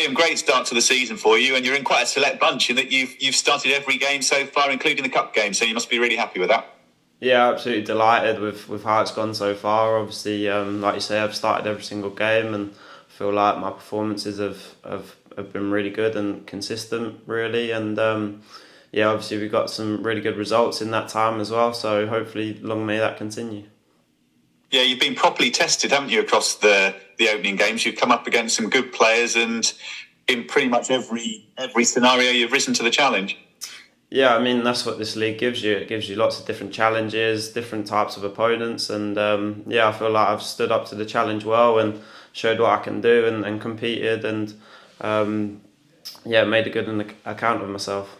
Liam, great start to the season for you, and you're in quite a select bunch in that you've started every game so far, including the cup game. So you must be really happy with that. Yeah, absolutely delighted with how it's gone so far. Obviously, like you say, I've started every single game, and I feel like my performances have been really good and consistent, really. And yeah, obviously we've got some really good results in that time as well. So hopefully, long may that continue. Yeah, you've been properly tested, haven't you, across the opening games? You've come up against some good players, and in pretty much every scenario, you've risen to the challenge. Yeah, I mean, that's what this league gives you. It gives you lots of different challenges, different types of opponents, and yeah, I feel like I've stood up to the challenge well and showed what I can do and competed and yeah, made a good account of myself.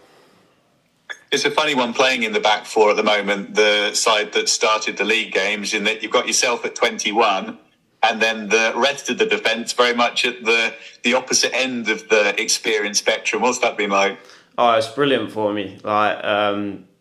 It's a funny one playing in the back four at the moment, the side that started the league games, in that you've got yourself at 21 and then the rest of the defence very much at the opposite end of the experience spectrum. What's that been like? Oh, it's brilliant for me. Like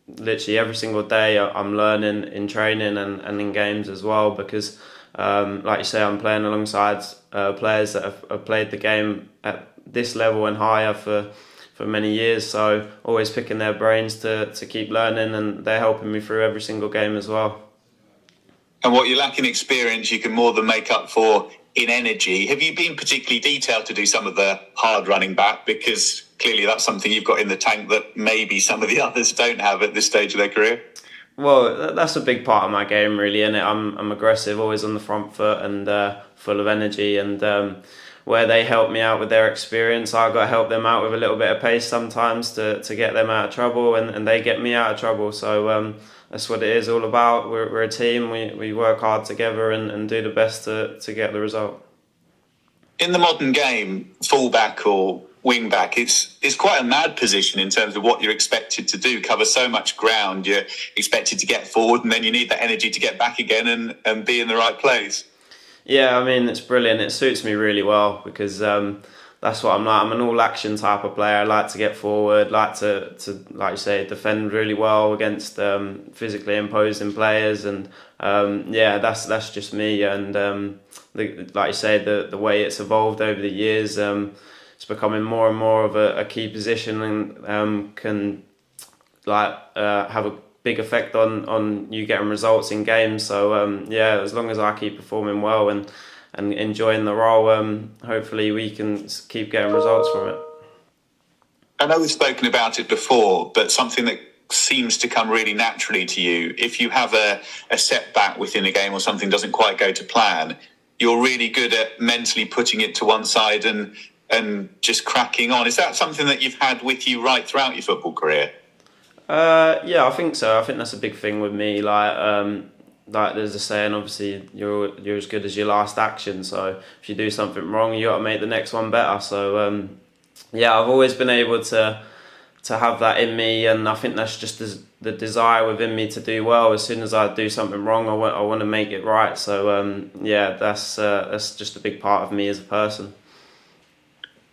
literally every single day I'm learning in training and in games as well, because like you say, I'm playing alongside players that have played the game at this level and higher for many years, so always picking their brains to keep learning, and they're helping me through every single game as well. And what you lack in experience, you can more than make up for in energy. Have you been particularly detailed to do some of the hard running back? Because clearly that's something you've got in the tank that maybe some of the others don't have at this stage of their career. Well, that's a big part of my game, really, isn't it? I'm aggressive, always on the front foot and full of energy, and where they help me out with their experience, I've got to help them out with a little bit of pace sometimes to get them out of trouble, and they get me out of trouble. So that's what it is all about. We're a team, we work hard together and do the best to get the result. In the modern game, fullback or wing back, it's quite a mad position in terms of what you're expected to do. Cover so much ground, you're expected to get forward, and then you need that energy to get back again and be in the right place. Yeah, I mean, it's brilliant. It suits me really well because that's what I'm like. I'm an all-action type of player. I like to get forward, like to like you say, defend really well against physically imposing players, and yeah, that's just me. And like you say, the way it's evolved over the years, it's becoming more and more of a key position, and can have a big effect on you getting results in games. So yeah, as long as I keep performing well and enjoying the role, hopefully we can keep getting results from it. I know we've spoken about it before, but something that seems to come really naturally to you, if you have a setback within a game or something doesn't quite go to plan, you're really good at mentally putting it to one side and just cracking on. Is that something that you've had with you right throughout your football career? Yeah, I think so. I think that's a big thing with me. Like there's a saying, obviously you're as good as your last action. So if you do something wrong, you got to make the next one better. So yeah, I've always been able to have that in me, and I think that's just the desire within me to do well. As soon as I do something wrong, I want to make it right. So yeah, that's just a big part of me as a person.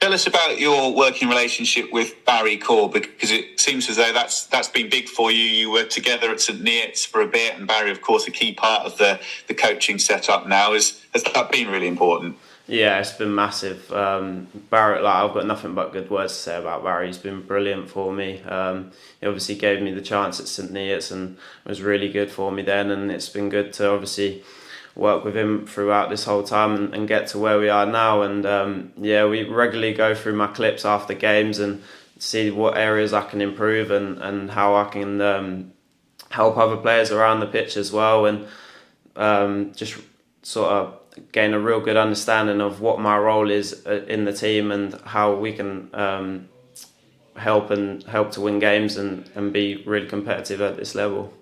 Tell us about your working relationship with Barry Core, because it seems as though that's been big for you. You were together at St Neots for a bit, and Barry, of course, a key part of the coaching setup now. Has that been really important? Yeah, it's been massive. Barry, I've got nothing but good words to say about Barry. He's been brilliant for me. He obviously gave me the chance at St Neots and was really good for me then, and it's been good to obviously work with him throughout this whole time and get to where we are now. And yeah, we regularly go through my clips after games and see what areas I can improve and how I can help other players around the pitch as well, and just sort of gain a real good understanding of what my role is in the team and how we can help to win games and be really competitive at this level.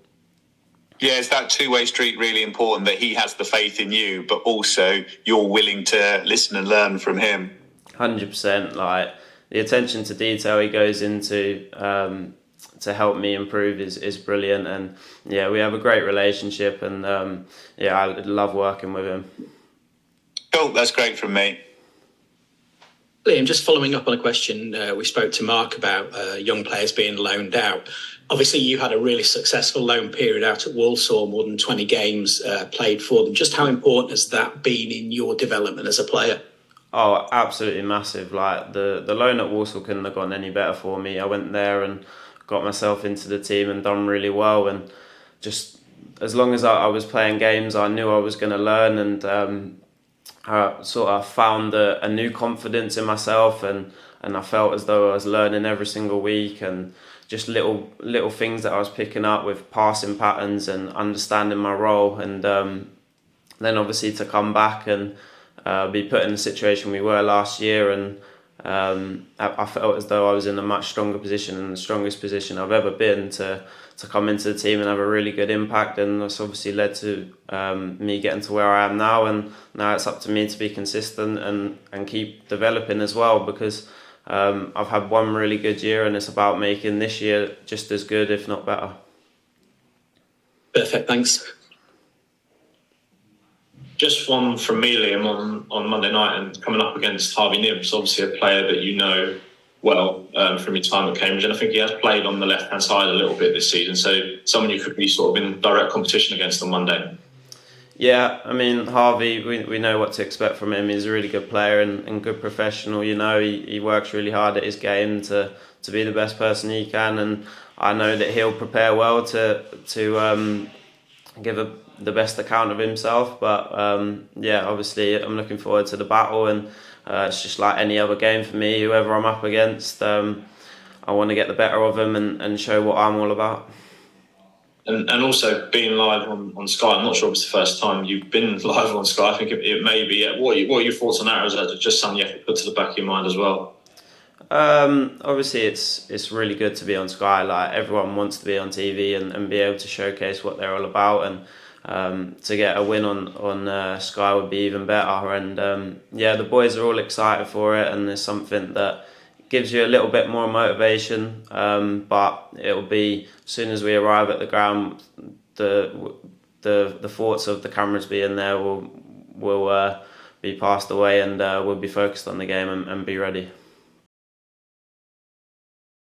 Yeah, is that two-way street really important, that he has the faith in you, but also you're willing to listen and learn from him? 100%. Like the attention to detail he goes into to help me improve is brilliant, and yeah, we have a great relationship, and yeah, I love working with him. Cool, that's great from me. Liam, just following up on a question we spoke to Mark about young players being loaned out. Obviously, you had a really successful loan period out at Walsall, more than 20 games played for them. Just how important has that been in your development as a player? Oh, absolutely massive. Like the loan at Walsall couldn't have gone any better for me. I went there and got myself into the team and done really well. And just as long as I was playing games, I knew I was going to learn, and I sort of found a new confidence in myself, and I felt as though I was learning every single week, and just little things that I was picking up with passing patterns and understanding my role. And then obviously to come back and be put in the situation we were last year, and I felt as though I was in a much stronger position, and the strongest position I've ever been, to come into the team and have a really good impact. And that's obviously led to me getting to where I am now, and now it's up to me to be consistent and keep developing as well, because I've had one really good year, and it's about making this year just as good, if not better. Perfect, thanks. Just one from me, Liam, on Monday night, and coming up against Harvey Nibbs, obviously a player that you know well from your time at Cambridge, and I think he has played on the left-hand side a little bit this season, so someone you could be sort of in direct competition against on Monday. Yeah, I mean, Harvey, we know what to expect from him. He's a really good player and good professional. You know, he works really hard at his game to be the best person he can, and I know that he'll prepare well to give the best account of himself. But yeah, obviously I'm looking forward to the battle, and it's just like any other game for me. Whoever I'm up against, I want to get the better of him and show what I'm all about. And also being live on Sky, I'm not sure if it's the first time you've been live on Sky. I think it may be. What are your thoughts on that, or is that just something you have to put to the back of your mind as well? Obviously it's really good to be on Sky. Like, everyone wants to be on TV and be able to showcase what they're all about, and to get a win on Sky would be even better. And yeah, the boys are all excited for it, and there's something that gives you a little bit more motivation, but it'll be, as soon as we arrive at the ground, the thoughts of the cameras being there will be passed away, and we'll be focused on the game and be ready.